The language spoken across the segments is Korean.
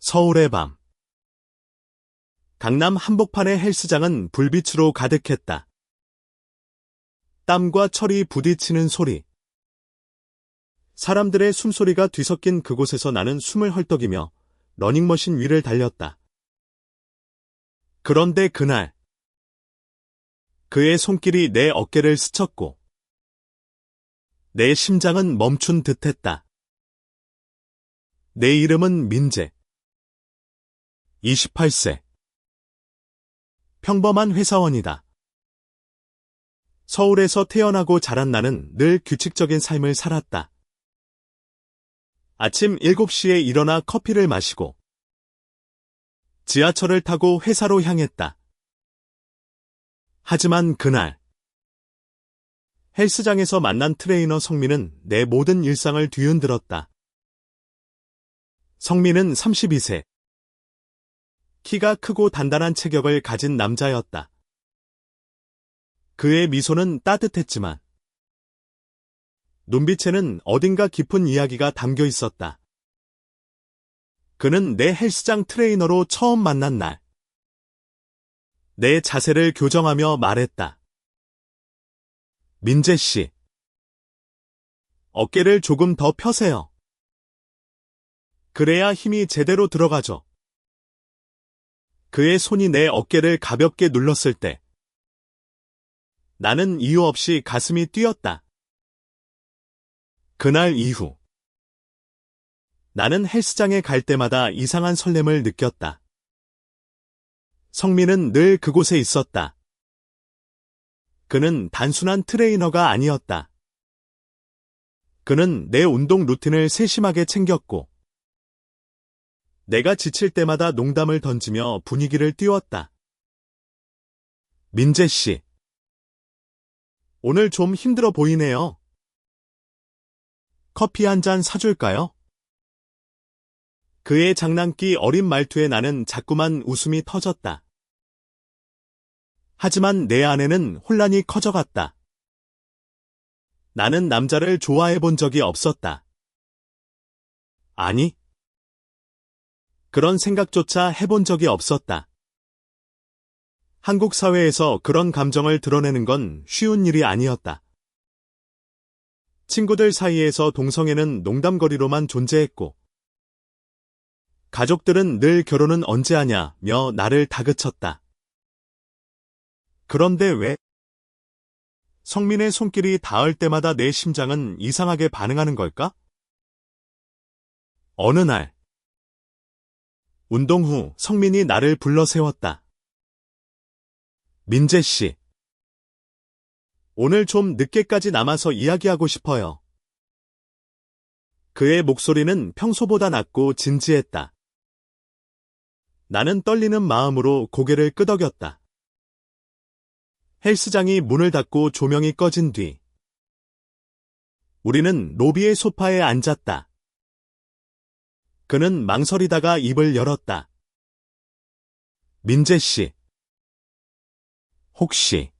서울의 밤. 강남 한복판의 헬스장은 불빛으로 가득했다. 땀과 철이 부딪히는 소리. 사람들의 숨소리가 뒤섞인 그곳에서 나는 숨을 헐떡이며 러닝머신 위를 달렸다. 그런데 그날, 그의 손길이 내 어깨를 스쳤고, 내 심장은 멈춘 듯했다. 내 이름은 민재. 28세. 평범한 회사원이다. 서울에서 태어나고 자란 나는 늘 규칙적인 삶을 살았다. 아침 7시에 일어나 커피를 마시고 지하철을 타고 회사로 향했다. 하지만 그날 헬스장에서 만난 트레이너 성민은 내 모든 일상을 뒤흔들었다. 성민은 32세. 키가 크고 단단한 체격을 가진 남자였다. 그의 미소는 따뜻했지만 눈빛에는 어딘가 깊은 이야기가 담겨 있었다. 그는 내 헬스장 트레이너로 처음 만난 날, 내 자세를 교정하며 말했다. 민재 씨, 어깨를 조금 더 펴세요. 그래야 힘이 제대로 들어가죠. 그의 손이 내 어깨를 가볍게 눌렀을 때 나는 이유 없이 가슴이 뛰었다. 그날 이후 나는 헬스장에 갈 때마다 이상한 설렘을 느꼈다. 성민은 늘 그곳에 있었다. 그는 단순한 트레이너가 아니었다. 그는 내 운동 루틴을 세심하게 챙겼고 내가 지칠 때마다 농담을 던지며 분위기를 띄웠다. 민재 씨, 오늘 좀 힘들어 보이네요. 커피 한 잔 사줄까요? 그의 장난기 어린 말투에 나는 자꾸만 웃음이 터졌다. 하지만 내 안에는 혼란이 커져갔다. 나는 남자를 좋아해 본 적이 없었다. 아니, 그런 생각조차 해본 적이 없었다. 한국 사회에서 그런 감정을 드러내는 건 쉬운 일이 아니었다. 친구들 사이에서 동성애는 농담거리로만 존재했고, 가족들은 늘 결혼은 언제 하냐며 나를 다그쳤다. 그런데 왜? 성민의 손길이 닿을 때마다 내 심장은 이상하게 반응하는 걸까? 어느 날, 운동 후 성민이 나를 불러 세웠다. 민재 씨, 오늘 좀 늦게까지 남아서 이야기하고 싶어요. 그의 목소리는 평소보다 낮고 진지했다. 나는 떨리는 마음으로 고개를 끄덕였다. 헬스장이 문을 닫고 조명이 꺼진 뒤 우리는 로비의 소파에 앉았다. 그는 망설이다가 입을 열었다. 민재 씨, 혹시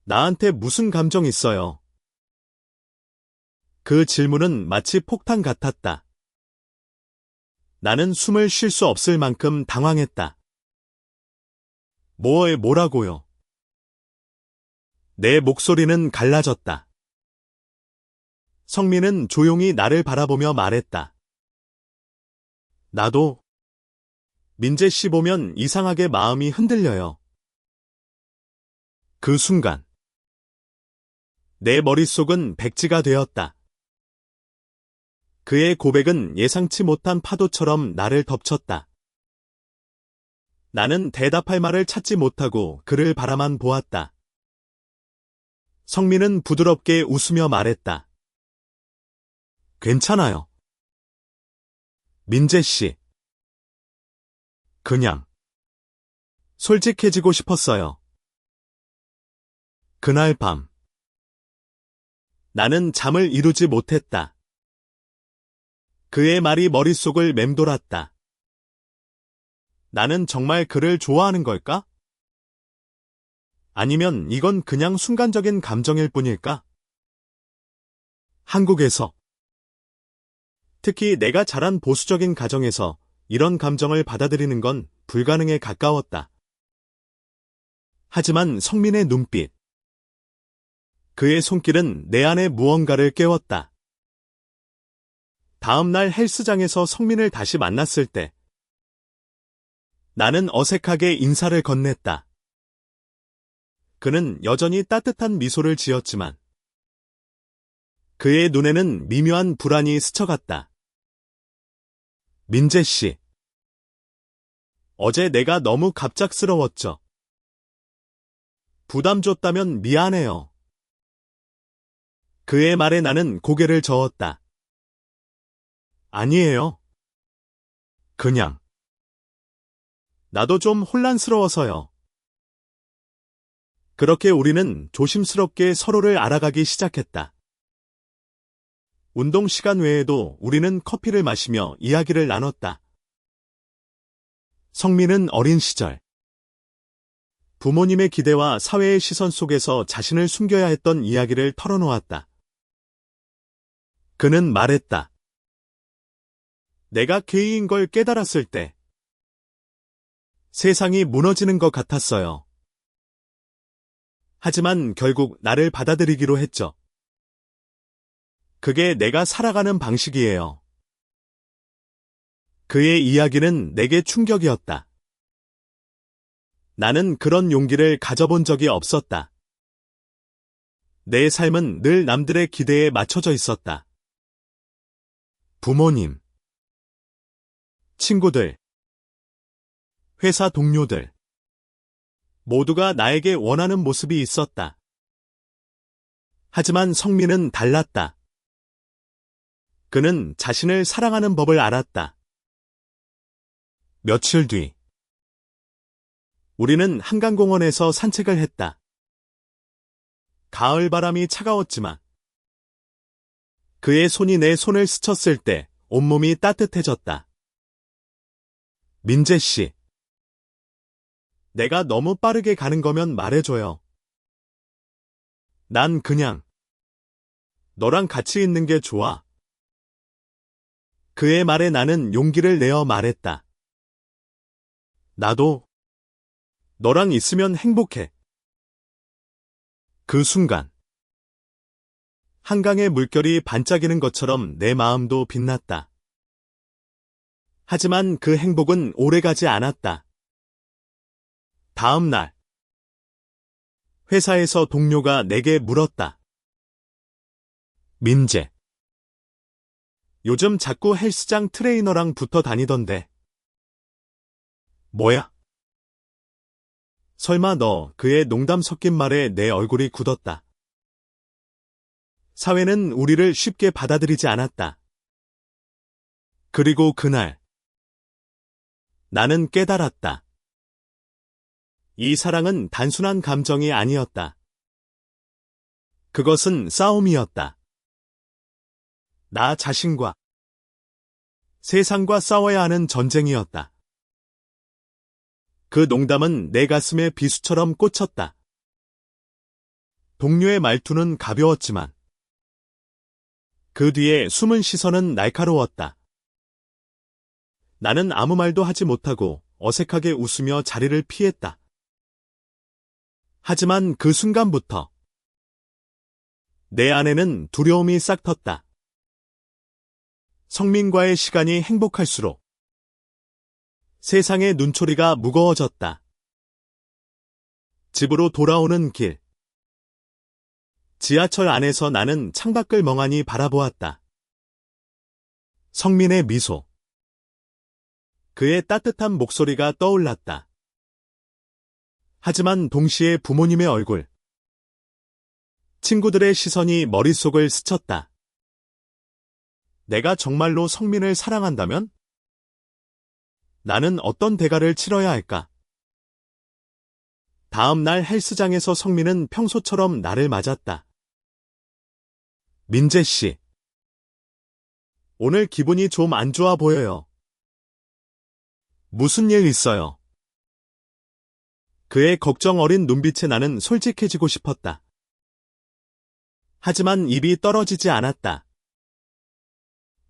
나한테 무슨 감정 있어요? 그 질문은 마치 폭탄 같았다. 나는 숨을 쉴 수 없을 만큼 당황했다. 뭐라고요? 내 목소리는 갈라졌다. 성민은 조용히 나를 바라보며 말했다. 나도 민재 씨 보면 이상하게 마음이 흔들려요. 그 순간 내 머릿속은 백지가 되었다. 그의 고백은 예상치 못한 파도처럼 나를 덮쳤다. 나는 대답할 말을 찾지 못하고 그를 바라만 보았다. 성민은 부드럽게 웃으며 말했다. 괜찮아요. 민재 씨, 그냥 솔직해지고 싶었어요. 그날 밤 나는 잠을 이루지 못했다. 그의 말이 머릿속을 맴돌았다. 나는 정말 그를 좋아하는 걸까? 아니면 이건 그냥 순간적인 감정일 뿐일까? 한국에서, 특히 내가 자란 보수적인 가정에서 이런 감정을 받아들이는 건 불가능에 가까웠다. 하지만 성민의 눈빛, 그의 손길은 내 안에 무언가를 깨웠다. 다음 날 헬스장에서 성민을 다시 만났을 때 나는 어색하게 인사를 건넸다. 그는 여전히 따뜻한 미소를 지었지만 그의 눈에는 미묘한 불안이 스쳐갔다. 민재 씨, 어제 내가 너무 갑작스러웠죠. 부담 줬다면 미안해요. 그의 말에 나는 고개를 저었다. 아니에요. 그냥. 나도 좀 혼란스러워서요. 그렇게 우리는 조심스럽게 서로를 알아가기 시작했다. 운동 시간 외에도 우리는 커피를 마시며 이야기를 나눴다. 성민은 어린 시절, 부모님의 기대와 사회의 시선 속에서 자신을 숨겨야 했던 이야기를 털어놓았다. 그는 말했다. 내가 게이인 걸 깨달았을 때 세상이 무너지는 것 같았어요. 하지만 결국 나를 받아들이기로 했죠. 그게 내가 살아가는 방식이에요. 그의 이야기는 내게 충격이었다. 나는 그런 용기를 가져본 적이 없었다. 내 삶은 늘 남들의 기대에 맞춰져 있었다. 부모님, 친구들, 회사 동료들, 모두가 나에게 원하는 모습이 있었다. 하지만 성민은 달랐다. 그는 자신을 사랑하는 법을 알았다. 며칠 뒤, 우리는 한강공원에서 산책을 했다. 가을 바람이 차가웠지만 그의 손이 내 손을 스쳤을 때 온몸이 따뜻해졌다. 민재 씨, 내가 너무 빠르게 가는 거면 말해줘요. 난 그냥 너랑 같이 있는 게 좋아. 그의 말에 나는 용기를 내어 말했다. 나도 너랑 있으면 행복해. 그 순간 한강의 물결이 반짝이는 것처럼 내 마음도 빛났다. 하지만 그 행복은 오래가지 않았다. 다음 날 회사에서 동료가 내게 물었다. 민재, 요즘 자꾸 헬스장 트레이너랑 붙어 다니던데. 뭐야? 설마 너, 그의 농담 섞인 말에 내 얼굴이 굳었다. 사회는 우리를 쉽게 받아들이지 않았다. 그리고 그날 나는 깨달았다. 이 사랑은 단순한 감정이 아니었다. 그것은 싸움이었다. 나 자신과 세상과 싸워야 하는 전쟁이었다. 그 농담은 내 가슴에 비수처럼 꽂혔다. 동료의 말투는 가벼웠지만 그 뒤에 숨은 시선은 날카로웠다. 나는 아무 말도 하지 못하고 어색하게 웃으며 자리를 피했다. 하지만 그 순간부터 내 안에는 두려움이 싹 텄다. 성민과의 시간이 행복할수록 세상의 눈초리가 무거워졌다. 집으로 돌아오는 길. 지하철 안에서 나는 창밖을 멍하니 바라보았다. 성민의 미소. 그의 따뜻한 목소리가 떠올랐다. 하지만 동시에 부모님의 얼굴, 친구들의 시선이 머릿속을 스쳤다. 내가 정말로 성민을 사랑한다면? 나는 어떤 대가를 치러야 할까? 다음 날 헬스장에서 성민은 평소처럼 나를 맞았다. 민재 씨, 오늘 기분이 좀 안 좋아 보여요. 무슨 일 있어요? 그의 걱정 어린 눈빛에 나는 솔직해지고 싶었다. 하지만 입이 떨어지지 않았다.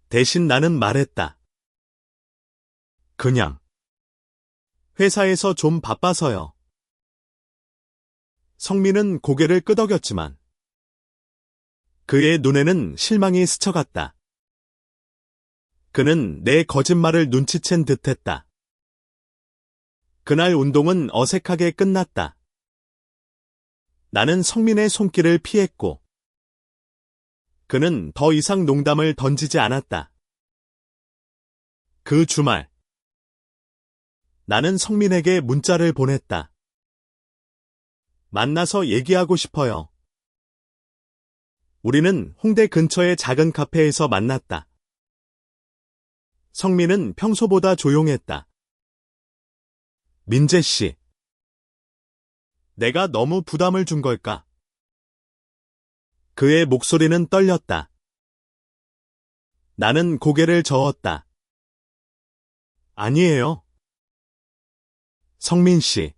대신 나는 말했다. 그냥. 회사에서 좀 바빠서요. 성민은 고개를 끄덕였지만 그의 눈에는 실망이 스쳐갔다. 그는 내 거짓말을 눈치챈 듯했다. 그날 운동은 어색하게 끝났다. 나는 성민의 손길을 피했고 그는 더 이상 농담을 던지지 않았다. 그 주말 나는 성민에게 문자를 보냈다. 만나서 얘기하고 싶어요. 우리는 홍대 근처의 작은 카페에서 만났다. 성민은 평소보다 조용했다. 민재 씨. 내가 너무 부담을 준 걸까? 그의 목소리는 떨렸다. 나는 고개를 저었다. 아니에요. 성민 씨.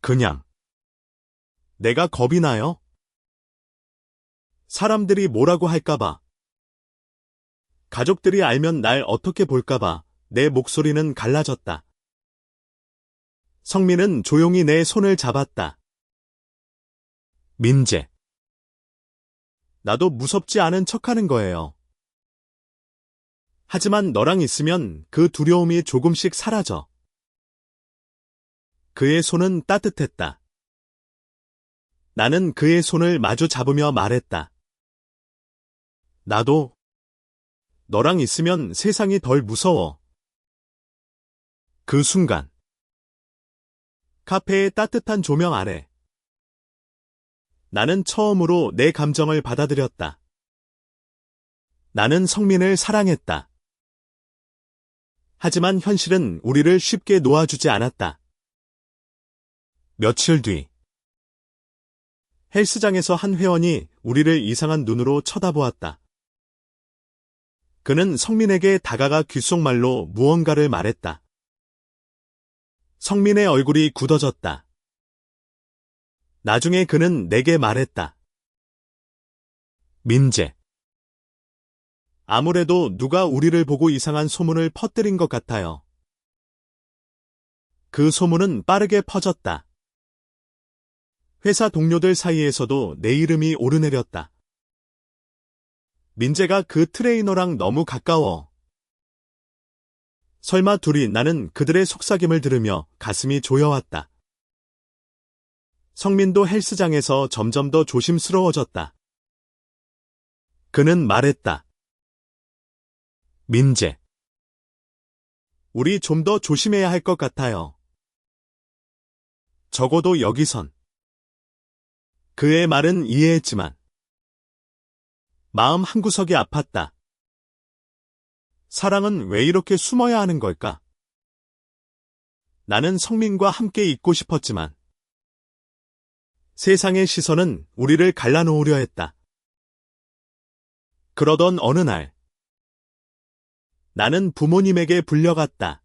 그냥. 내가 겁이 나요? 사람들이 뭐라고 할까봐. 가족들이 알면 날 어떻게 볼까봐 내 목소리는 갈라졌다. 성민은 조용히 내 손을 잡았다. 민재. 나도 무섭지 않은 척하는 거예요. 하지만 너랑 있으면 그 두려움이 조금씩 사라져. 그의 손은 따뜻했다. 나는 그의 손을 마주 잡으며 말했다. 나도 너랑 있으면 세상이 덜 무서워. 그 순간 카페의 따뜻한 조명 아래 나는 처음으로 내 감정을 받아들였다. 나는 성민을 사랑했다. 하지만 현실은 우리를 쉽게 놓아주지 않았다. 며칠 뒤 헬스장에서 한 회원이 우리를 이상한 눈으로 쳐다보았다. 그는 성민에게 다가가 귓속말로 무언가를 말했다. 성민의 얼굴이 굳어졌다. 나중에 그는 내게 말했다. 민재. 아무래도 누가 우리를 보고 이상한 소문을 퍼뜨린 것 같아요. 그 소문은 빠르게 퍼졌다. 회사 동료들 사이에서도 내 이름이 오르내렸다. 민재가 그 트레이너랑 너무 가까워. 설마 둘이. 나는 그들의 속삭임을 들으며 가슴이 조여왔다. 성민도 헬스장에서 점점 더 조심스러워졌다. 그는 말했다. 민재. 우리 좀 더 조심해야 할 것 같아요. 적어도 여기선. 그의 말은 이해했지만 마음 한구석이 아팠다. 사랑은 왜 이렇게 숨어야 하는 걸까? 나는 성민과 함께 있고 싶었지만 세상의 시선은 우리를 갈라놓으려 했다. 그러던 어느 날 나는 부모님에게 불려갔다.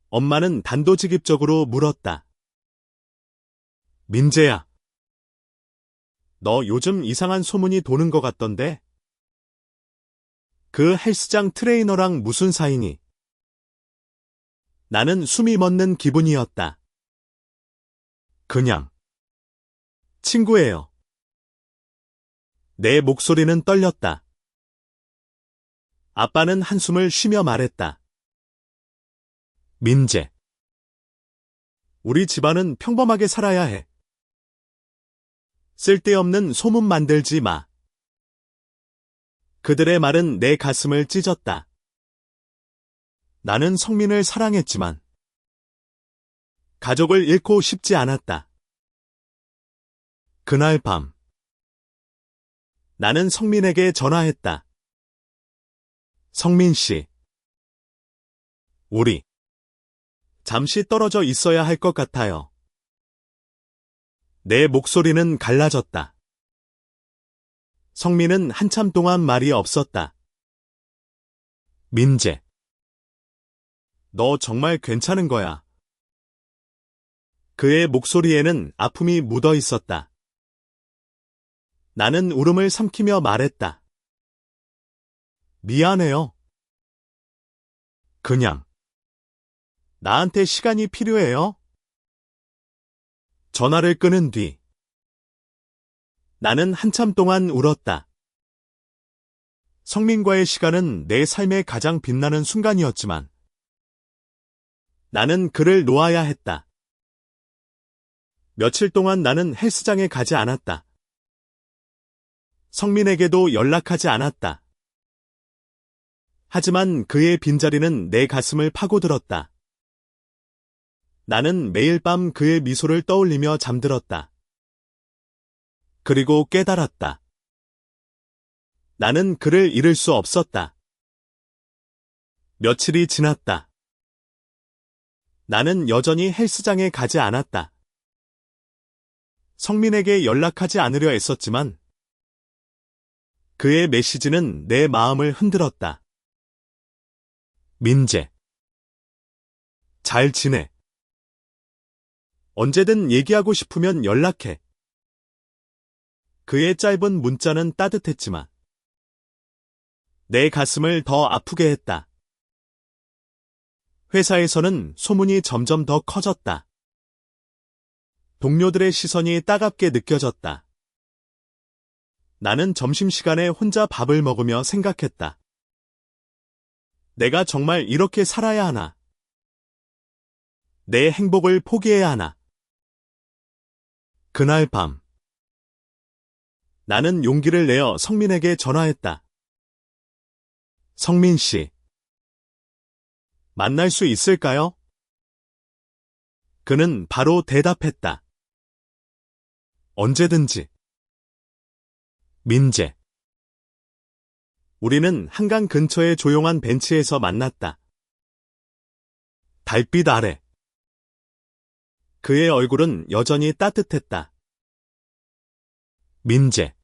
엄마는 단도직입적으로 물었다. 민재야. 너 요즘 이상한 소문이 도는 것 같던데? 그 헬스장 트레이너랑 무슨 사이니? 나는 숨이 멎는 기분이었다. 그냥. 친구예요. 내 목소리는 떨렸다. 아빠는 한숨을 쉬며 말했다. 민재. 우리 집안은 평범하게 살아야 해. 쓸데없는 소문 만들지 마. 그들의 말은 내 가슴을 찢었다. 나는 성민을 사랑했지만 가족을 잃고 싶지 않았다. 그날 밤 나는 성민에게 전화했다. 성민 씨. 우리 잠시 떨어져 있어야 할 것 같아요. 내 목소리는 갈라졌다. 성민은 한참 동안 말이 없었다. 민재. 너 정말 괜찮은 거야. 그의 목소리에는 아픔이 묻어 있었다. 나는 울음을 삼키며 말했다. 미안해요. 그냥. 나한테 시간이 필요해요? 전화를 끊은 뒤 나는 한참 동안 울었다. 성민과의 시간은 내 삶의 가장 빛나는 순간이었지만 나는 그를 놓아야 했다. 며칠 동안 나는 헬스장에 가지 않았다. 성민에게도 연락하지 않았다. 하지만 그의 빈자리는 내 가슴을 파고들었다. 나는 매일 밤 그의 미소를 떠올리며 잠들었다. 그리고 깨달았다. 나는 그를 잃을 수 없었다. 며칠이 지났다. 나는 여전히 헬스장에 가지 않았다. 성민에게 연락하지 않으려 애썼지만 그의 메시지는 내 마음을 흔들었다. 민재. 잘 지내. 언제든 얘기하고 싶으면 연락해. 그의 짧은 문자는 따뜻했지만 내 가슴을 더 아프게 했다. 회사에서는 소문이 점점 더 커졌다. 동료들의 시선이 따갑게 느껴졌다. 나는 점심시간에 혼자 밥을 먹으며 생각했다. 내가 정말 이렇게 살아야 하나? 내 행복을 포기해야 하나? 그날 밤 나는 용기를 내어 성민에게 전화했다. 성민 씨, 만날 수 있을까요? 그는 바로 대답했다. 언제든지. 민재. 우리는 한강 근처의 조용한 벤치에서 만났다. 달빛 아래. 그의 얼굴은 여전히 따뜻했다. 민재.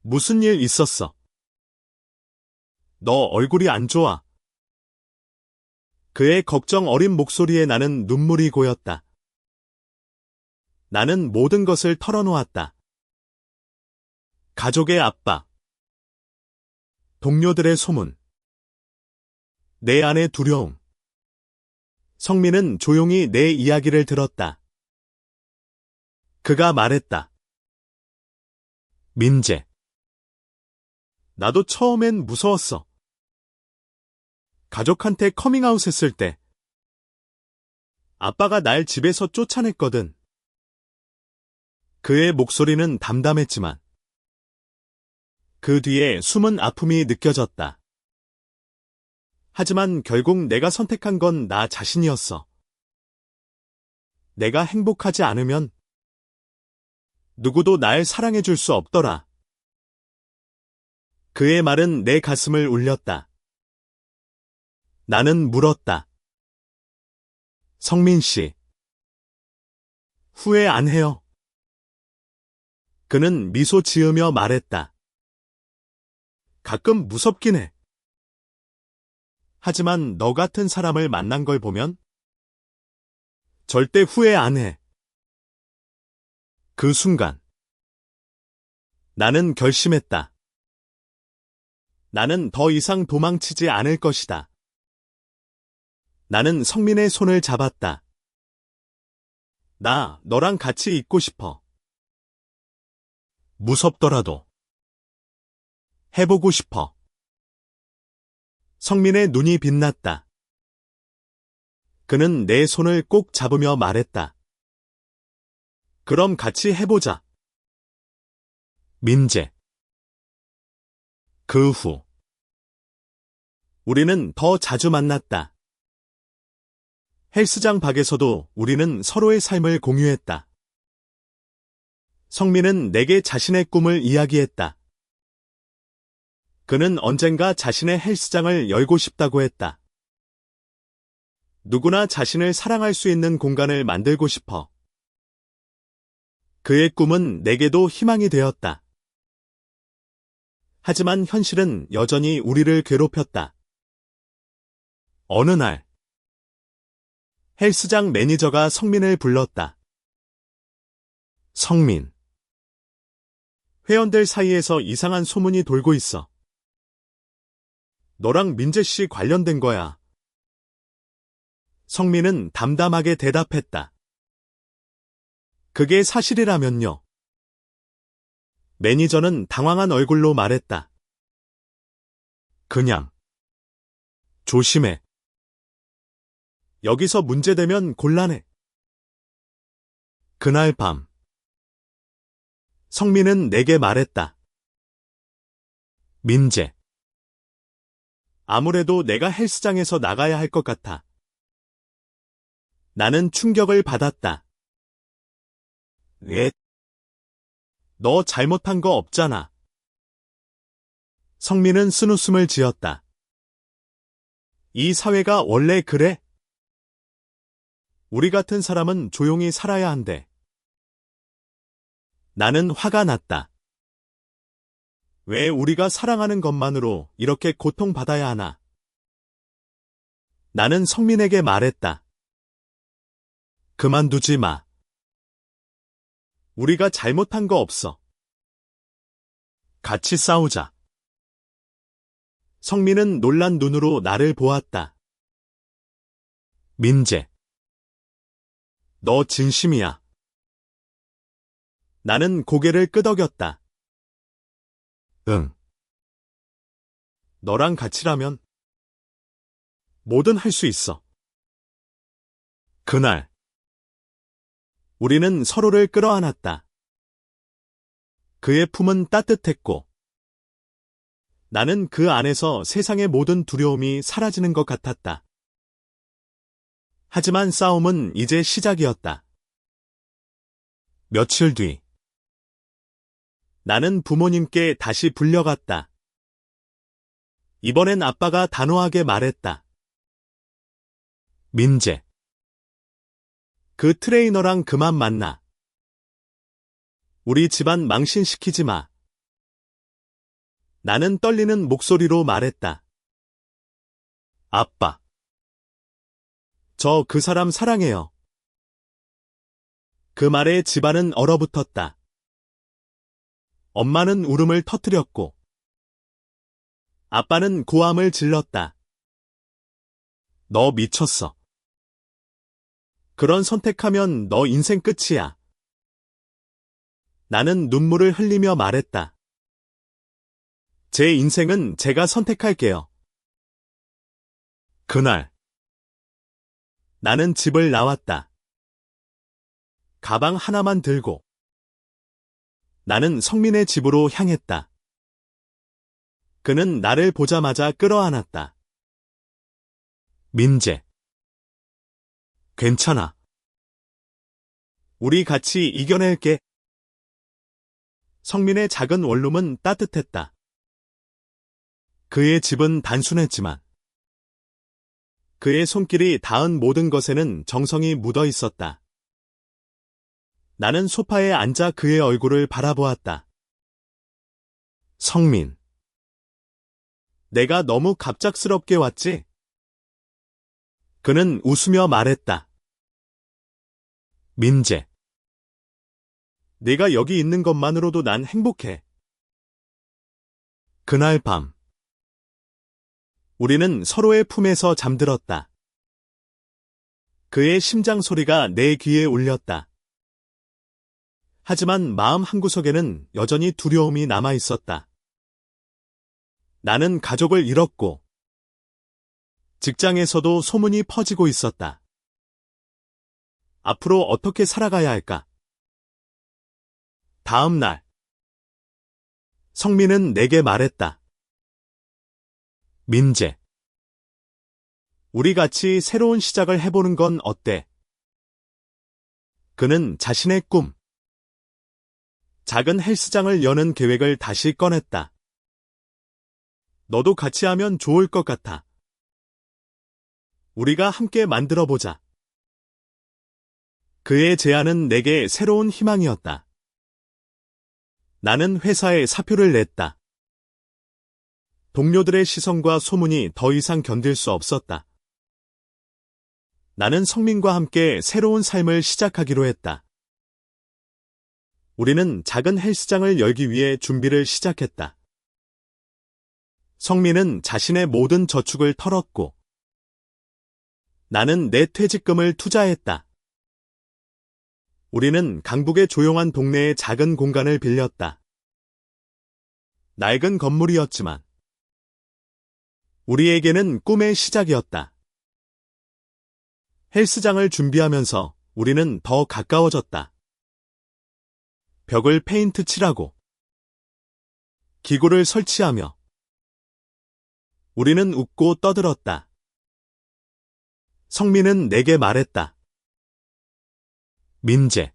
무슨 일 있었어? 너 얼굴이 안 좋아. 그의 걱정 어린 목소리에 나는 눈물이 고였다. 나는 모든 것을 털어놓았다. 가족의 아빠. 동료들의 소문. 내 안의 두려움. 성민은 조용히 내 이야기를 들었다. 그가 말했다. 민재. 나도 처음엔 무서웠어. 가족한테 커밍아웃 했을 때 아빠가 날 집에서 쫓아냈거든. 그의 목소리는 담담했지만 그 뒤에 숨은 아픔이 느껴졌다. 하지만 결국 내가 선택한 건 나 자신이었어. 내가 행복하지 않으면 누구도 날 사랑해줄 수 없더라. 그의 말은 내 가슴을 울렸다. 나는 물었다. 성민 씨, 후회 안 해요? 그는 미소 지으며 말했다. 가끔 무섭긴 해. 하지만 너 같은 사람을 만난 걸 보면 절대 후회 안 해. 그 순간 나는 결심했다. 나는 더 이상 도망치지 않을 것이다. 나는 성민의 손을 잡았다. 나 너랑 같이 있고 싶어. 무섭더라도. 해보고 싶어. 성민의 눈이 빛났다. 그는 내 손을 꼭 잡으며 말했다. 그럼 같이 해보자. 민재. 그 후 우리는 더 자주 만났다. 헬스장 밖에서도 우리는 서로의 삶을 공유했다. 성민은 내게 자신의 꿈을 이야기했다. 그는 언젠가 자신의 헬스장을 열고 싶다고 했다. 누구나 자신을 사랑할 수 있는 공간을 만들고 싶어. 그의 꿈은 내게도 희망이 되었다. 하지만 현실은 여전히 우리를 괴롭혔다. 어느 날 헬스장 매니저가 성민을 불렀다. 성민. 회원들 사이에서 이상한 소문이 돌고 있어. 너랑 민재 씨 관련된 거야. 성민은 담담하게 대답했다. 그게 사실이라면요. 매니저는 당황한 얼굴로 말했다. 그냥 조심해. 여기서 문제되면 곤란해. 그날 밤 성민은 내게 말했다. 민재. 아무래도 내가 헬스장에서 나가야 할 것 같아. 나는 충격을 받았다. 왜? 너 잘못한 거 없잖아. 성민은 쓴웃음을 지었다. 이 사회가 원래 그래? 우리 같은 사람은 조용히 살아야 한대. 나는 화가 났다. 왜 우리가 사랑하는 것만으로 이렇게 고통받아야 하나? 나는 성민에게 말했다. 그만두지 마. 우리가 잘못한 거 없어. 같이 싸우자. 성민은 놀란 눈으로 나를 보았다. 민재. 너 진심이야. 나는 고개를 끄덕였다. 응. 너랑 같이라면 뭐든 할 수 있어. 그날 우리는 서로를 끌어안았다. 그의 품은 따뜻했고 나는 그 안에서 세상의 모든 두려움이 사라지는 것 같았다. 하지만 싸움은 이제 시작이었다. 며칠 뒤 나는 부모님께 다시 불려갔다. 이번엔 아빠가 단호하게 말했다. 민재. 그 트레이너랑 그만 만나. 우리 집안 망신시키지 마. 나는 떨리는 목소리로 말했다. 아빠. 저 그 사람 사랑해요. 그 말에 집안은 얼어붙었다. 엄마는 울음을 터뜨렸고 아빠는 고함을 질렀다. 너 미쳤어. 그런 선택하면 너 인생 끝이야. 나는 눈물을 흘리며 말했다. 제 인생은 제가 선택할게요. 그날 나는 집을 나왔다. 가방 하나만 들고 나는 성민의 집으로 향했다. 그는 나를 보자마자 끌어안았다. 민재. 괜찮아. 우리 같이 이겨낼게. 성민의 작은 원룸은 따뜻했다. 그의 집은 단순했지만 그의 손길이 닿은 모든 것에는 정성이 묻어 있었다. 나는 소파에 앉아 그의 얼굴을 바라보았다. 성민. 내가 너무 갑작스럽게 왔지? 그는 웃으며 말했다. 민재. 네가 여기 있는 것만으로도 난 행복해. 그날 밤 우리는 서로의 품에서 잠들었다. 그의 심장 소리가 내 귀에 울렸다. 하지만 마음 한구석에는 여전히 두려움이 남아 있었다. 나는 가족을 잃었고 직장에서도 소문이 퍼지고 있었다. 앞으로 어떻게 살아가야 할까? 다음 날 성민은 내게 말했다. 민재. 우리 같이 새로운 시작을 해보는 건 어때? 그는 자신의 꿈, 작은 헬스장을 여는 계획을 다시 꺼냈다. 너도 같이 하면 좋을 것 같아. 우리가 함께 만들어보자. 그의 제안은 내게 새로운 희망이었다. 나는 회사에 사표를 냈다. 동료들의 시선과 소문이 더 이상 견딜 수 없었다. 나는 성민과 함께 새로운 삶을 시작하기로 했다. 우리는 작은 헬스장을 열기 위해 준비를 시작했다. 성민은 자신의 모든 저축을 털었고, 나는 내 퇴직금을 투자했다. 우리는 강북의 조용한 동네의 작은 공간을 빌렸다. 낡은 건물이었지만, 우리에게는 꿈의 시작이었다. 헬스장을 준비하면서 우리는 더 가까워졌다. 벽을 페인트 칠하고, 기구를 설치하며, 우리는 웃고 떠들었다. 성민은 내게 말했다. 민재,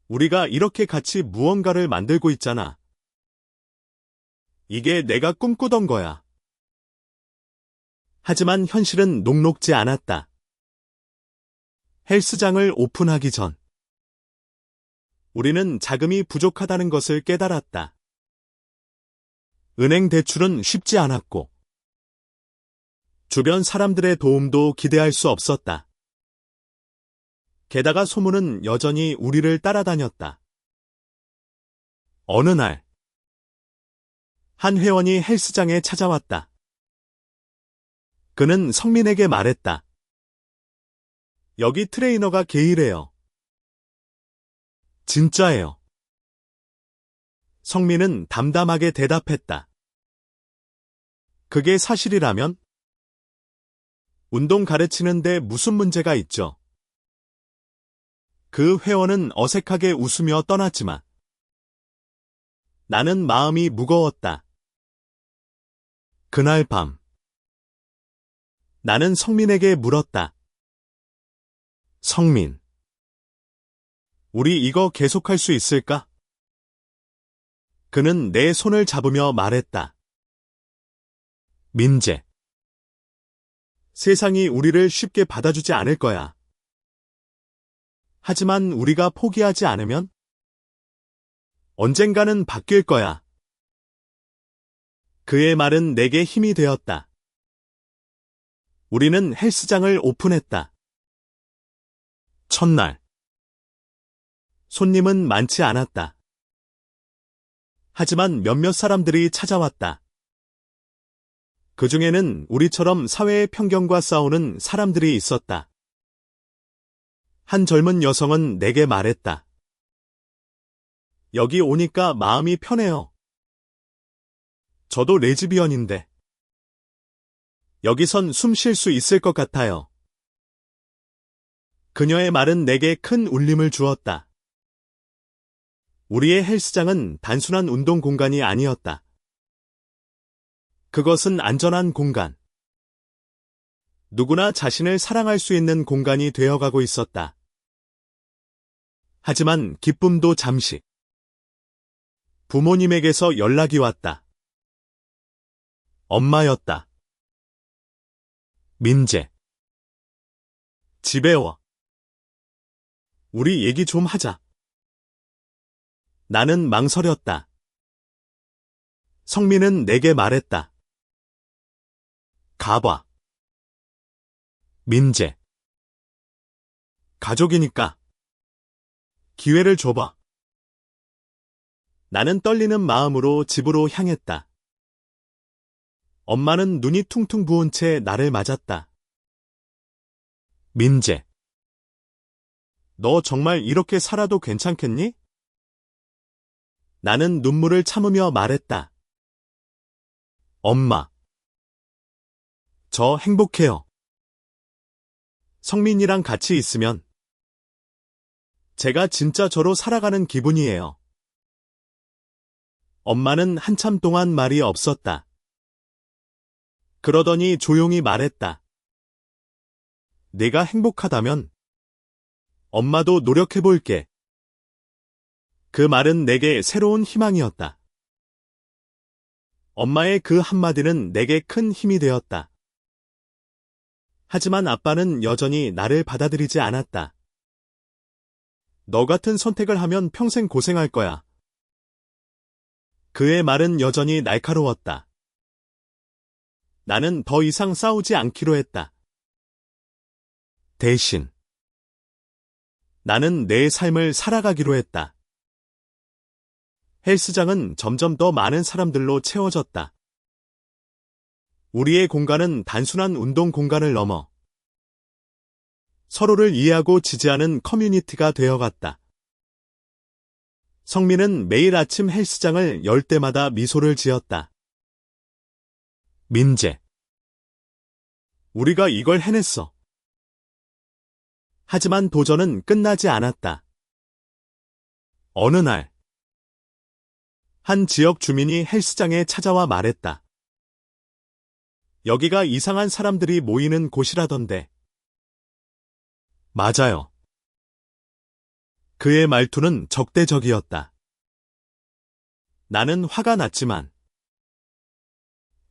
우리가 이렇게 같이 무언가를 만들고 있잖아. 이게 내가 꿈꾸던 거야. 하지만 현실은 녹록지 않았다. 헬스장을 오픈하기 전, 우리는 자금이 부족하다는 것을 깨달았다. 은행 대출은 쉽지 않았고, 주변 사람들의 도움도 기대할 수 없었다. 게다가 소문은 여전히 우리를 따라다녔다. 어느 날, 한 회원이 헬스장에 찾아왔다. 그는 성민에게 말했다. 여기 트레이너가 게이래요. 진짜예요. 성민은 담담하게 대답했다. 그게 사실이라면? 운동 가르치는데 무슨 문제가 있죠? 그 회원은 어색하게 웃으며 떠났지만 나는 마음이 무거웠다. 그날 밤 나는 성민에게 물었다. 성민, 우리 이거 계속할 수 있을까? 그는 내 손을 잡으며 말했다. 민재, 세상이 우리를 쉽게 받아주지 않을 거야. 하지만 우리가 포기하지 않으면 언젠가는 바뀔 거야. 그의 말은 내게 힘이 되었다. 우리는 헬스장을 오픈했다. 첫날, 손님은 많지 않았다. 하지만 몇몇 사람들이 찾아왔다. 그 중에는 우리처럼 사회의 편견과 싸우는 사람들이 있었다. 한 젊은 여성은 내게 말했다. 여기 오니까 마음이 편해요. 저도 레즈비언인데. 여기선 숨 쉴 수 있을 것 같아요. 그녀의 말은 내게 큰 울림을 주었다. 우리의 헬스장은 단순한 운동 공간이 아니었다. 그것은 안전한 공간. 누구나 자신을 사랑할 수 있는 공간이 되어가고 있었다. 하지만 기쁨도 잠시. 부모님에게서 연락이 왔다. 엄마였다. 민재, 집에 와. 우리 얘기 좀 하자. 나는 망설였다. 성민은 내게 말했다. 가봐. 민재, 가족이니까 기회를 줘봐. 나는 떨리는 마음으로 집으로 향했다. 엄마는 눈이 퉁퉁 부은 채 나를 맞았다. 민재, 너 정말 이렇게 살아도 괜찮겠니? 나는 눈물을 참으며 말했다. 엄마, 저 행복해요. 성민이랑 같이 있으면 제가 진짜 저로 살아가는 기분이에요. 엄마는 한참 동안 말이 없었다. 그러더니 조용히 말했다. 내가 행복하다면 엄마도 노력해볼게. 그 말은 내게 새로운 희망이었다. 엄마의 그 한마디는 내게 큰 힘이 되었다. 하지만 아빠는 여전히 나를 받아들이지 않았다. 너 같은 선택을 하면 평생 고생할 거야. 그의 말은 여전히 날카로웠다. 나는 더 이상 싸우지 않기로 했다. 대신 나는 내 삶을 살아가기로 했다. 헬스장은 점점 더 많은 사람들로 채워졌다. 우리의 공간은 단순한 운동 공간을 넘어 서로를 이해하고 지지하는 커뮤니티가 되어갔다. 성민은 매일 아침 헬스장을 열 때마다 미소를 지었다. 민재. 우리가 이걸 해냈어. 하지만 도전은 끝나지 않았다. 어느 날, 한 지역 주민이 헬스장에 찾아와 말했다. 여기가 이상한 사람들이 모이는 곳이라던데. 맞아요. 그의 말투는 적대적이었다. 나는 화가 났지만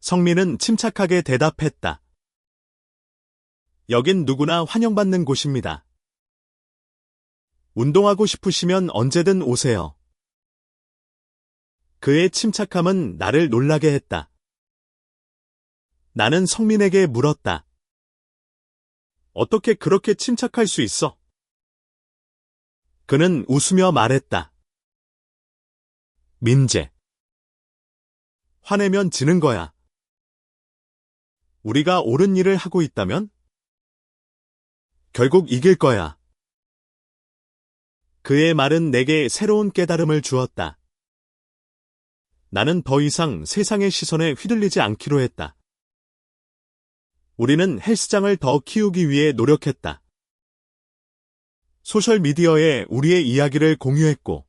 성민은 침착하게 대답했다. 여긴 누구나 환영받는 곳입니다. 운동하고 싶으시면 언제든 오세요. 그의 침착함은 나를 놀라게 했다. 나는 성민에게 물었다. 어떻게 그렇게 침착할 수 있어? 그는 웃으며 말했다. 민재. 화내면 지는 거야. 우리가 옳은 일을 하고 있다면? 결국 이길 거야. 그의 말은 내게 새로운 깨달음을 주었다. 나는 더 이상 세상의 시선에 휘둘리지 않기로 했다. 우리는 헬스장을 더 키우기 위해 노력했다. 소셜미디어에 우리의 이야기를 공유했고,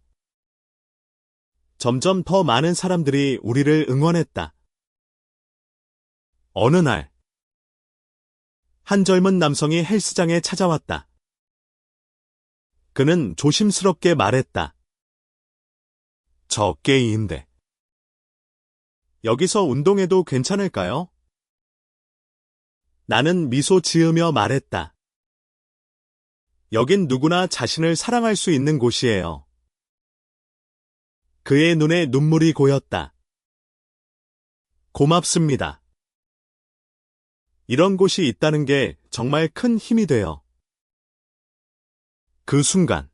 점점 더 많은 사람들이 우리를 응원했다. 어느 날, 한 젊은 남성이 헬스장에 찾아왔다. 그는 조심스럽게 말했다. 저 게이인데. 여기서 운동해도 괜찮을까요? 나는 미소 지으며 말했다. 여긴 누구나 자신을 사랑할 수 있는 곳이에요. 그의 눈에 눈물이 고였다. 고맙습니다. 이런 곳이 있다는 게 정말 큰 힘이 돼요. 그 순간,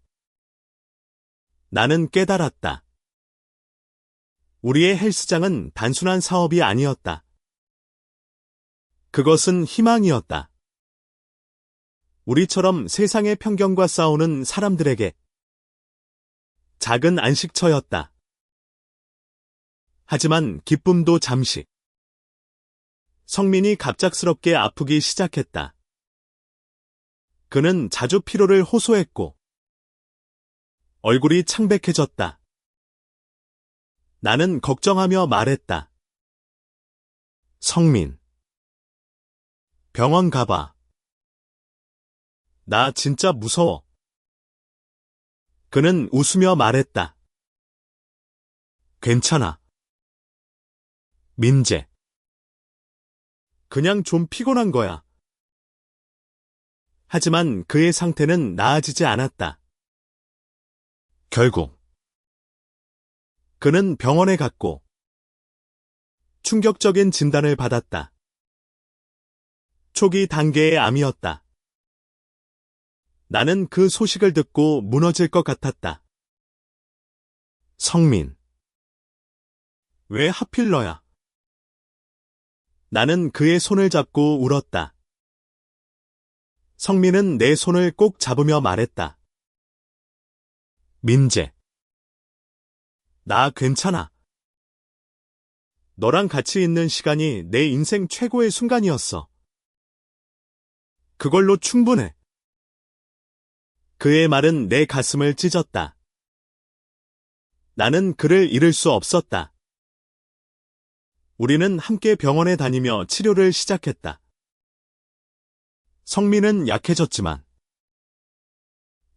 나는 깨달았다. 우리의 헬스장은 단순한 사업이 아니었다. 그것은 희망이었다. 우리처럼 세상의 편견과 싸우는 사람들에게 작은 안식처였다. 하지만 기쁨도 잠시. 성민이 갑작스럽게 아프기 시작했다. 그는 자주 피로를 호소했고 얼굴이 창백해졌다. 나는 걱정하며 말했다. 성민, 병원 가봐. 나 진짜 무서워. 그는 웃으며 말했다. 괜찮아. 민재. 그냥 좀 피곤한 거야. 하지만 그의 상태는 나아지지 않았다. 결국 그는 병원에 갔고 충격적인 진단을 받았다. 초기 단계의 암이었다. 나는 그 소식을 듣고 무너질 것 같았다. 성민. 왜 하필 너야? 나는 그의 손을 잡고 울었다. 성민은 내 손을 꼭 잡으며 말했다. 민재. 나 괜찮아. 너랑 같이 있는 시간이 내 인생 최고의 순간이었어. 그걸로 충분해. 그의 말은 내 가슴을 찢었다. 나는 그를 잃을 수 없었다. 우리는 함께 병원에 다니며 치료를 시작했다. 성민은 약해졌지만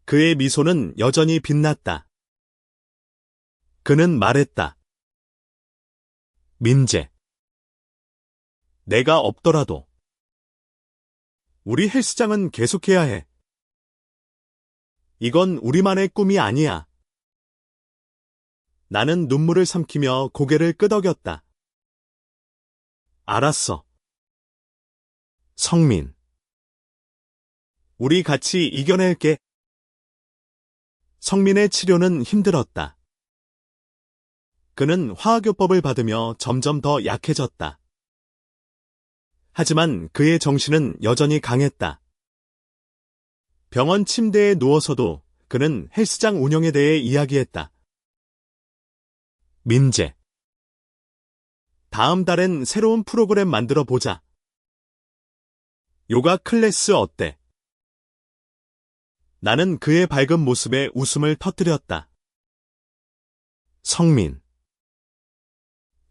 그의 미소는 여전히 빛났다. 그는 말했다. 민재. 내가 없더라도 우리 헬스장은 계속해야 해. 이건 우리만의 꿈이 아니야. 나는 눈물을 삼키며 고개를 끄덕였다. 알았어. 성민. 우리 같이 이겨낼게. 성민의 치료는 힘들었다. 그는 화학요법을 받으며 점점 더 약해졌다. 하지만 그의 정신은 여전히 강했다. 병원 침대에 누워서도 그는 헬스장 운영에 대해 이야기했다. 민재. 다음 달엔 새로운 프로그램 만들어 보자. 요가 클래스 어때? 나는 그의 밝은 모습에 웃음을 터뜨렸다. 성민.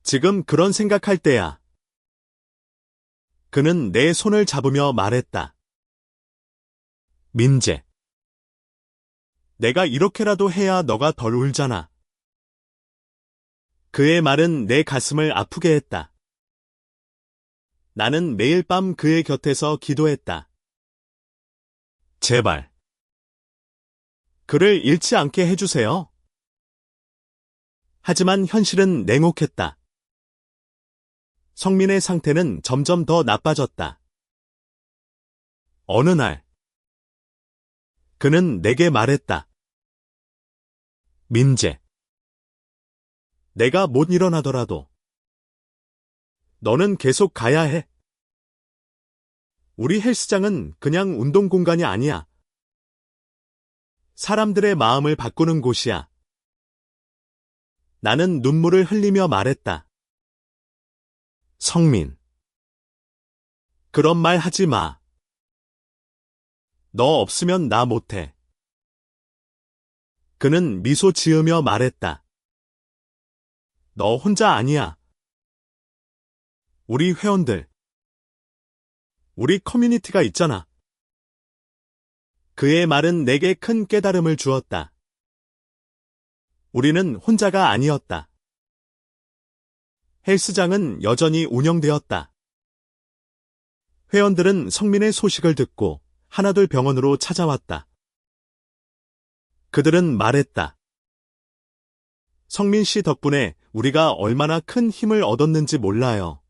지금 그런 생각할 때야. 그는 내 손을 잡으며 말했다. 민재. 내가 이렇게라도 해야 너가 덜 울잖아. 그의 말은 내 가슴을 아프게 했다. 나는 매일 밤 그의 곁에서 기도했다. 제발. 그를 잃지 않게 해주세요. 하지만 현실은 냉혹했다. 성민의 상태는 점점 더 나빠졌다. 어느 날, 그는 내게 말했다. 민재. 내가 못 일어나더라도 너는 계속 가야 해. 우리 헬스장은 그냥 운동 공간이 아니야. 사람들의 마음을 바꾸는 곳이야. 나는 눈물을 흘리며 말했다. 성민. 그런 말 하지 마. 너 없으면 나 못해. 그는 미소 지으며 말했다. 너 혼자 아니야. 우리 회원들. 우리 커뮤니티가 있잖아. 그의 말은 내게 큰 깨달음을 주었다. 우리는 혼자가 아니었다. 헬스장은 여전히 운영되었다. 회원들은 성민의 소식을 듣고 하나둘 병원으로 찾아왔다. 그들은 말했다. 성민 씨 덕분에 우리가 얼마나 큰 힘을 얻었는지 몰라요.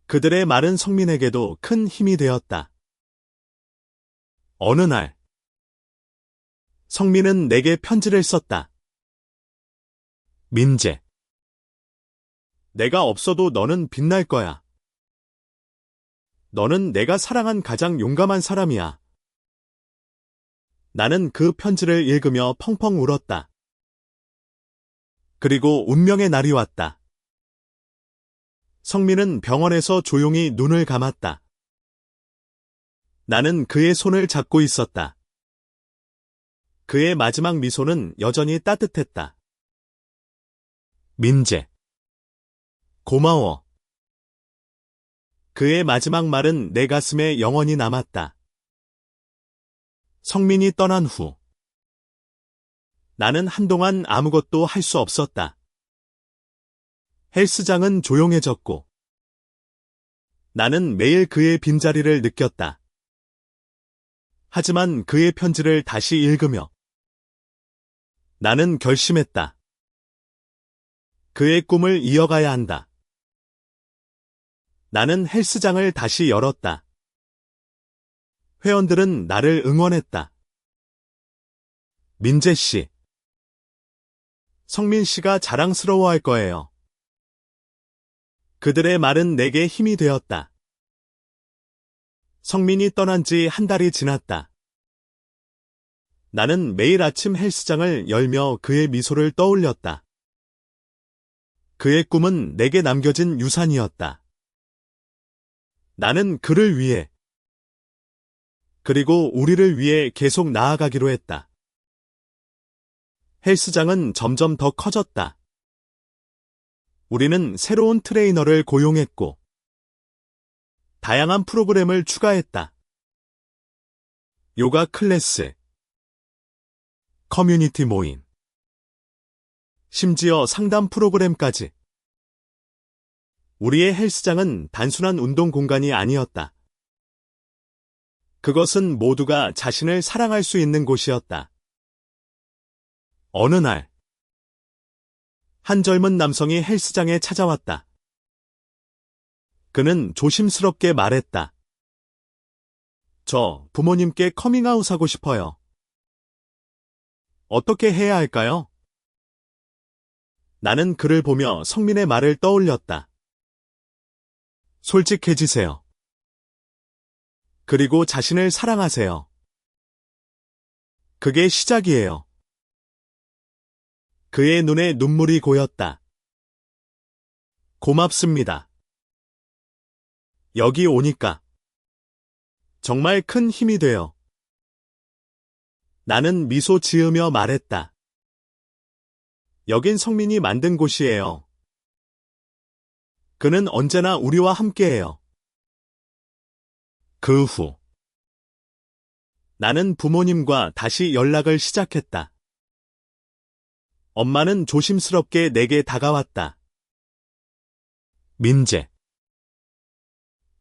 그들의 말은 성민에게도 큰 힘이 되었다. 어느 날, 성민은 내게 편지를 썼다. 민재. 내가 없어도 너는 빛날 거야. 너는 내가 사랑한 가장 용감한 사람이야. 나는 그 편지를 읽으며 펑펑 울었다. 그리고 운명의 날이 왔다. 성민은 병원에서 조용히 눈을 감았다. 나는 그의 손을 잡고 있었다. 그의 마지막 미소는 여전히 따뜻했다. 민재. 고마워. 그의 마지막 말은 내 가슴에 영원히 남았다. 성민이 떠난 후, 나는 한동안 아무것도 할 수 없었다. 헬스장은 조용해졌고, 나는 매일 그의 빈자리를 느꼈다. 하지만 그의 편지를 다시 읽으며, 나는 결심했다. 그의 꿈을 이어가야 한다. 나는 헬스장을 다시 열었다. 회원들은 나를 응원했다. 민재 씨. 성민 씨가 자랑스러워할 거예요. 그들의 말은 내게 힘이 되었다. 성민이 떠난 지 한 달이 지났다. 나는 매일 아침 헬스장을 열며 그의 미소를 떠올렸다. 그의 꿈은 내게 남겨진 유산이었다. 나는 그를 위해, 그리고 우리를 위해 계속 나아가기로 했다. 헬스장은 점점 더 커졌다. 우리는 새로운 트레이너를 고용했고, 다양한 프로그램을 추가했다. 요가 클래스, 커뮤니티 모임, 심지어 상담 프로그램까지. 우리의 헬스장은 단순한 운동 공간이 아니었다. 그것은 모두가 자신을 사랑할 수 있는 곳이었다. 어느 날, 한 젊은 남성이 헬스장에 찾아왔다. 그는 조심스럽게 말했다. 저 부모님께 커밍아웃하고 싶어요. 어떻게 해야 할까요? 나는 그를 보며 성민의 말을 떠올렸다. 솔직해지세요. 그리고 자신을 사랑하세요. 그게 시작이에요. 그의 눈에 눈물이 고였다. 고맙습니다. 여기 오니까 정말 큰 힘이 돼요. 나는 미소 지으며 말했다. 여긴 성민이 만든 곳이에요. 그는 언제나 우리와 함께해요. 그 후 나는 부모님과 다시 연락을 시작했다. 엄마는 조심스럽게 내게 다가왔다. 민재,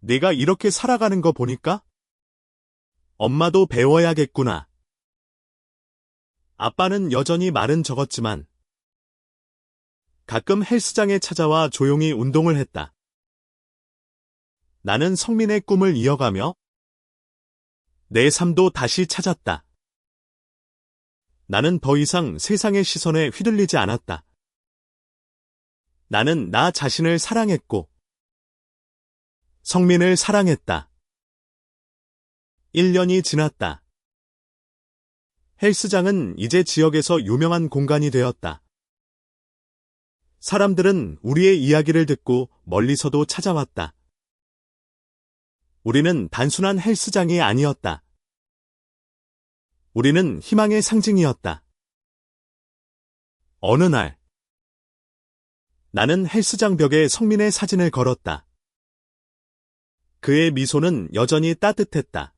네가 이렇게 살아가는 거 보니까 엄마도 배워야겠구나. 아빠는 여전히 말은 적었지만 가끔 헬스장에 찾아와 조용히 운동을 했다. 나는 성민의 꿈을 이어가며 내 삶도 다시 찾았다. 나는 더 이상 세상의 시선에 휘둘리지 않았다. 나는 나 자신을 사랑했고 성민을 사랑했다. 1년이 지났다. 헬스장은 이제 지역에서 유명한 공간이 되었다. 사람들은 우리의 이야기를 듣고 멀리서도 찾아왔다. 우리는 단순한 헬스장이 아니었다. 우리는 희망의 상징이었다. 어느 날, 나는 헬스장 벽에 성민의 사진을 걸었다. 그의 미소는 여전히 따뜻했다.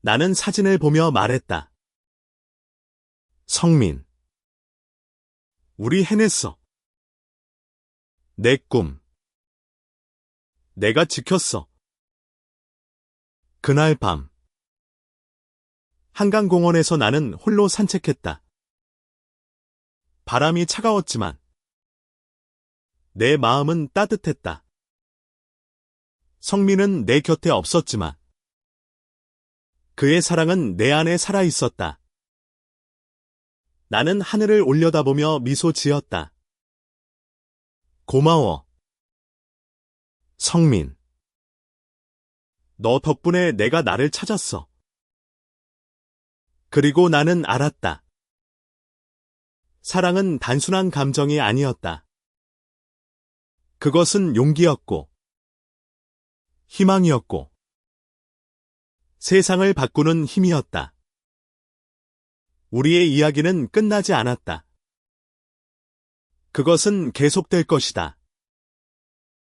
나는 사진을 보며 말했다. 성민, 우리 해냈어. 내 꿈. 내가 지켰어. 그날 밤, 한강공원에서 나는 홀로 산책했다. 바람이 차가웠지만 내 마음은 따뜻했다. 성민은 내 곁에 없었지만 그의 사랑은 내 안에 살아 있었다. 나는 하늘을 올려다보며 미소 지었다. 고마워. 성민. 너 덕분에 내가 나를 찾았어. 그리고 나는 알았다. 사랑은 단순한 감정이 아니었다. 그것은 용기였고, 희망이었고, 세상을 바꾸는 힘이었다. 우리의 이야기는 끝나지 않았다. 그것은 계속될 것이다.